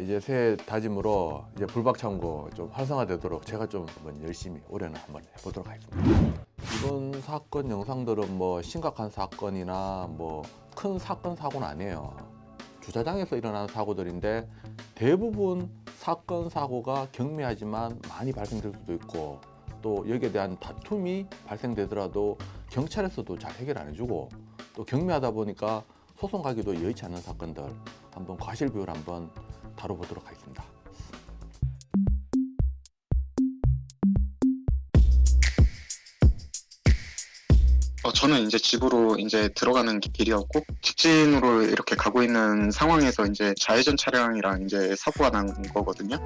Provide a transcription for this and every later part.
이제 새해 다짐으로 이제 불박 참고 좀 활성화되도록 제가 좀 한번 열심히 올해는 한번 해보도록 하겠습니다. 이번 사건 영상들은 뭐 심각한 사건이나 뭐 큰 사건 사고는 아니에요. 주차장에서 일어나는 사고들인데 대부분 사건 사고가 경미하지만 많이 발생될 수도 있고 또 여기에 대한 다툼이 발생되더라도 경찰에서도 잘 해결 안 해주고 또 경미하다 보니까 소송 가기도 여의치 않는 사건들 한번 과실 비율 한번 다뤄보도록 하겠습니다. 저는 이제 집으로 이제 들어가는 길이었고 직진으로 이렇게 가고 있는 상황에서 이제 좌회전 차량이랑 이제 사고가 난 거거든요.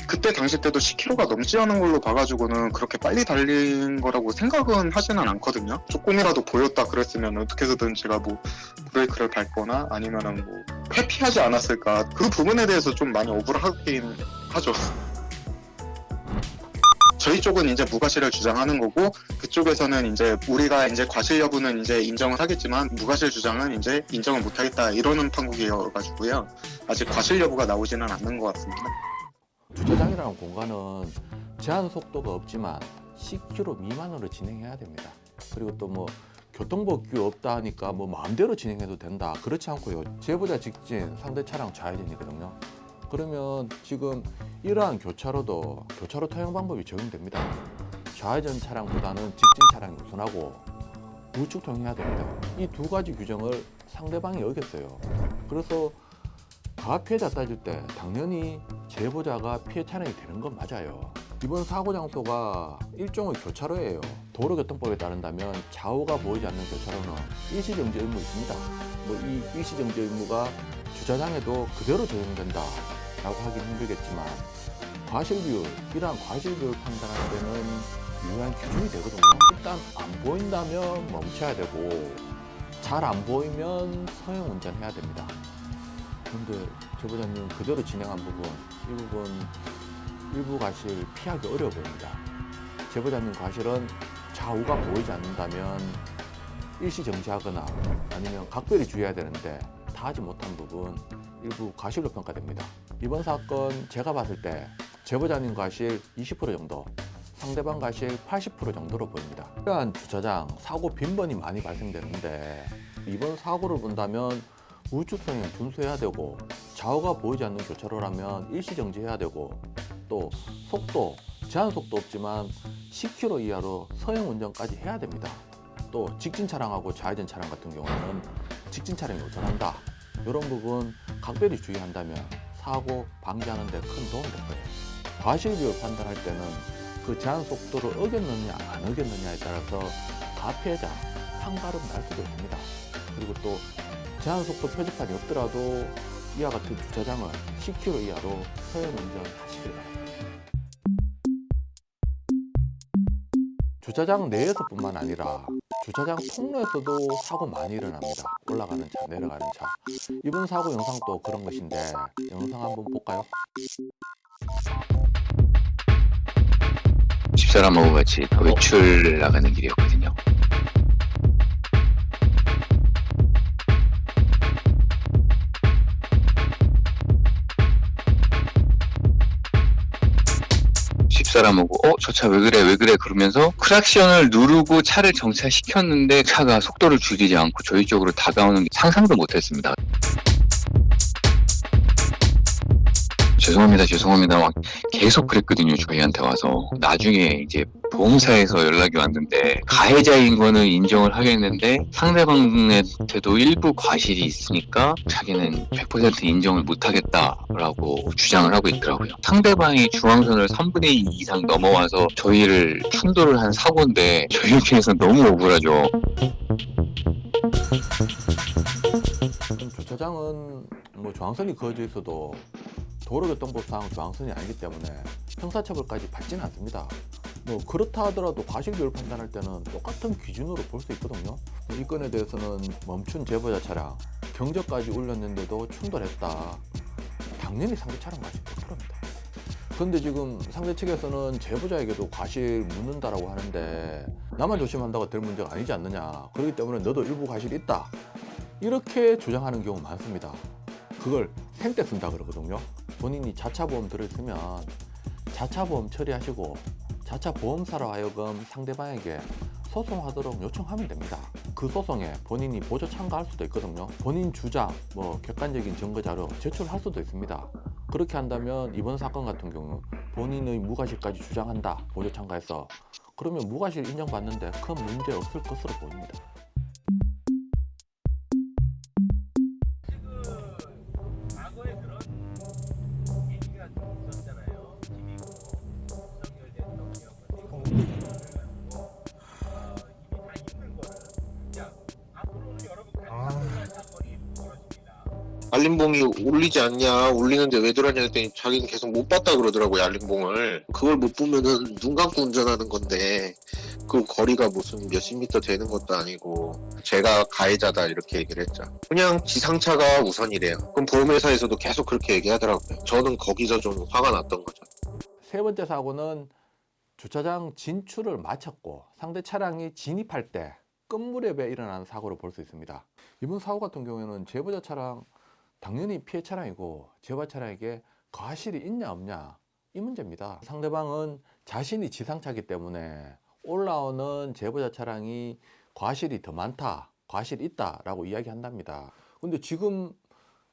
그때 당시 때도 10km가 넘지 않은 걸로 봐가지고는 그렇게 빨리 달린 거라고 생각은 하지는 않거든요. 조금이라도 보였다 그랬으면 어떻게 해서든 제가 뭐 브레이크를 밟거나 아니면은 뭐 회피하지 않았을까, 그 부분에 대해서 좀 많이 억울하긴 하죠. 저희 쪽은 이제 무과실을 주장하는 거고 그쪽에서는 이제 우리가 이제 과실 여부는 이제 인정을 하겠지만 무과실 주장은 이제 인정을 못하겠다 이러는 판국이어가지고요. 아직 과실 여부가 나오지는 않는 것 같습니다. 주차장이라는 공간은 제한 속도가 없지만 10km 미만으로 진행해야 됩니다. 그리고 또 뭐 교통법규 없다 하니까 뭐 마음대로 진행해도 된다, 그렇지 않고요. 제보자 직진, 상대 차량 좌회전이거든요. 그러면 지금 이러한 교차로도 교차로 통행 방법이 적용됩니다. 좌회전 차량보다는 직진 차량이 우선하고 우측 통행해야 됩니다. 이 두 가지 규정을 상대방이 어겼어요. 그래서 가피해자 따질 때 당연히 제보자가 피해 차량이 되는 건 맞아요. 이번 사고 장소가 일종의 교차로예요. 도로교통법에 따른다면 좌우가 보이지 않는 교차로는 일시정지 의무 있습니다. 뭐 이 일시정지 의무가 주차장에도 그대로 적용된다 라고 하긴 힘들겠지만 과실비율, 이러한 과실비율 판단할 때는 유효한 기준이 되거든요. 일단 안 보인다면 멈춰야 되고 잘 안 보이면 서행 운전해야 됩니다. 근데 제보자님 그대로 진행한 부분, 이 부분 일부 과실 피하기 어려워 보입니다. 제보자님 과실은 좌우가 보이지 않는다면 일시 정지하거나 아니면 각별히 주의해야 되는데 다 하지 못한 부분 일부 과실로 평가됩니다. 이번 사건 제가 봤을 때 제보자님 과실 20% 정도, 상대방 과실 80% 정도로 보입니다. 이러한 주차장 사고 빈번히 많이 발생되는데 이번 사고를 본다면 우측 통행 준수해야 되고 좌우가 보이지 않는 교차로라면 일시 정지해야 되고 또 속도, 제한 속도 없지만 10km 이하로 서행 운전까지 해야 됩니다. 또 직진 차량하고 좌회전 차량 같은 경우는 직진 차량이 우선한다. 이런 부분 각별히 주의한다면 사고 방지하는 데 큰 도움이 될 거예요. 과실 비율 판단할 때는 그 제한 속도를 어겼느냐 안 어겼느냐에 따라서 가피해자 한 걸음 날 수도 있습니다. 그리고 또 제한 속도 표지판이 없더라도 이와 같은 주차장은 10km 이하로 서행 운전하시길 바랍니다. 주차장 내에서뿐만 아니라 주차장 통로에서도 사고 많이 일어납니다. 올라가는 차, 내려가는 차. 이번 사고 영상도 그런 것인데 영상 한번 볼까요? 집사람하고 같이 외출 나가는 길이었거든요. 집사람하고 저 차 왜 그래 그러면서 크락션을 누르고 차를 정차시켰는데 차가 속도를 줄이지 않고 저희 쪽으로 다가오는 게 상상도 못했습니다. 죄송합니다 막 계속 그랬거든요. 저희한테 와서. 나중에 이제 보험사에서 연락이 왔는데 가해자인 거는 인정을 하겠는데 상대방한테도 일부 과실이 있으니까 자기는 100% 인정을 못하겠다라고 주장을 하고 있더라고요. 상대방이 중앙선을 3분의 2 이상 넘어와서 저희를 충돌을 한 사고인데 저희 입장에서 너무 억울하죠. 주차장은 뭐 중앙선이 그어져 있어도 도로교통법상 중앙선이 아니기 때문에 형사처벌까지 받지는 않습니다. 뭐 그렇다 하더라도 과실비율 판단할 때는 똑같은 기준으로 볼 수 있거든요. 이 건에 대해서는 멈춘 제보자 차량 경적까지 울렸는데도 충돌했다. 당연히 상대 차량 과실 100%입니다. 그런데 지금 상대 측에서는 제보자에게도 과실 묻는다라고 하는데 나만 조심한다고 될 문제가 아니지 않느냐. 그렇기 때문에 너도 일부 과실이 있다. 이렇게 주장하는 경우 많습니다. 그걸 생떼 쓴다 그러거든요. 본인이 자차 보험 들어있으면 자차 보험 처리하시고 자차 보험사로 하여금 상대방에게 소송하도록 요청하면 됩니다. 그 소송에 본인이 보조 참가할 수도 있거든요. 본인 주장, 객관적인 증거 자료 제출할 수도 있습니다. 그렇게 한다면 이번 사건 같은 경우 본인의 무과실까지 주장한다. 보조 참가해서. 그러면 무과실 인정받는데 큰 문제 없을 것으로 보입니다. 과거에 그런 얘기가 좀 있었잖아요. 김이고 윤석열 대통령은 이미 다 있는 거를 야 앞으로는 여러분 같이 사건이 벌어집니다. 알림봉이 울리지 않냐, 울리는데 왜 들었냐 했더니 자기는 계속 못 봤다 그러더라고요, 알림봉을. 그걸 못 보면은 눈 감고 운전하는 건데 그 거리가 무슨 몇십 미터 되는 것도 아니고 제가 가해자다 이렇게 얘기를 했죠. 그냥 지상차가 우선이래요. 그럼 보험회사에서도 계속 그렇게 얘기하더라고요. 저는 거기서 좀 화가 났던 거죠. 세 번째 사고는 주차장 진출을 마쳤고 상대 차량이 진입할 때 끝무렵에 일어난 사고로 볼 수 있습니다. 이번 사고 같은 경우에는 제보자 차량 당연히 피해 차량이고 제보자 차량에게 과실이 있냐 없냐 이 문제입니다. 상대방은 자신이 지상차이기 때문에 올라오는 제보자 차량이 과실이 더 많다, 과실이 있다라고 이야기한답니다. 근데 지금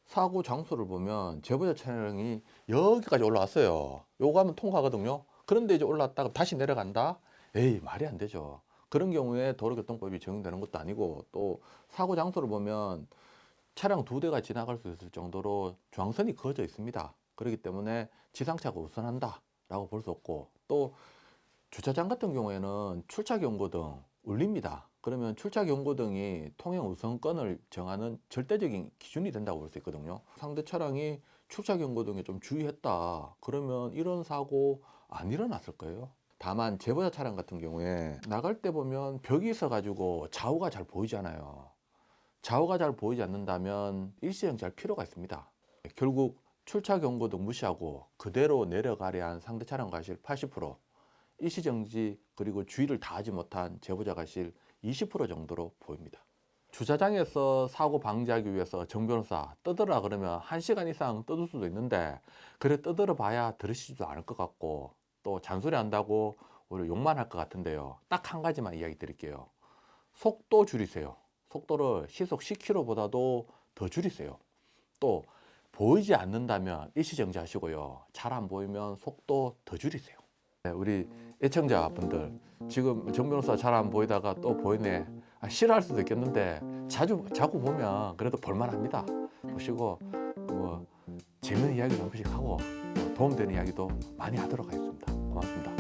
사고 장소를 보면 제보자 차량이 여기까지 올라왔어요. 요거 하면 통과하거든요. 그런데 이제 올라왔다가 다시 내려간다? 에이, 말이 안 되죠. 그런 경우에 도로교통법이 적용되는 것도 아니고 또 사고 장소를 보면 차량 2대가 지나갈 수 있을 정도로 중앙선이 그어져 있습니다. 그렇기 때문에 지상차가 우선한다 라고 볼 수 없고, 또 주차장 같은 경우에는 출차경고등 울립니다. 그러면 출차경고등이 통행 우선권을 정하는 절대적인 기준이 된다고 볼 수 있거든요. 상대 차량이 출차경고등에 좀 주의했다 그러면 이런 사고 안 일어났을 거예요. 다만 제보자 차량 같은 경우에 나갈 때 보면 벽이 있어 가지고 좌우가 잘 보이잖아요. 좌우가 잘 보이지 않는다면 일시정지할 필요가 있습니다. 결국 출차경고등 무시하고 그대로 내려가려 한 상대 차량 과실 80%, 일시정지 그리고 주의를 다하지 못한 제보자 과실 20% 정도로 보입니다. 주차장에서 사고 방지하기 위해서 정 변호사 떠들라 그러면 1시간 이상 떠들 수도 있는데, 그래 떠들어 봐야 들으시지도 않을 것 같고 또 잔소리 한다고 오히려 욕만 할 것 같은데요. 딱 한 가지만 이야기 드릴게요. 속도 줄이세요. 속도를 시속 10km보다도 더 줄이세요. 또 보이지 않는다면 일시정지 하시고요. 잘 안 보이면 속도 더 줄이세요. 네, 우리 애청자분들 지금 정 변호사 잘 안 보이다가 또 보이네, 싫어할 수도 있겠는데 자꾸 보면 그래도 볼만합니다. 보시고 재밌는 이야기도 한 번씩 하고 도움되는 이야기도 많이 하도록 하겠습니다. 고맙습니다.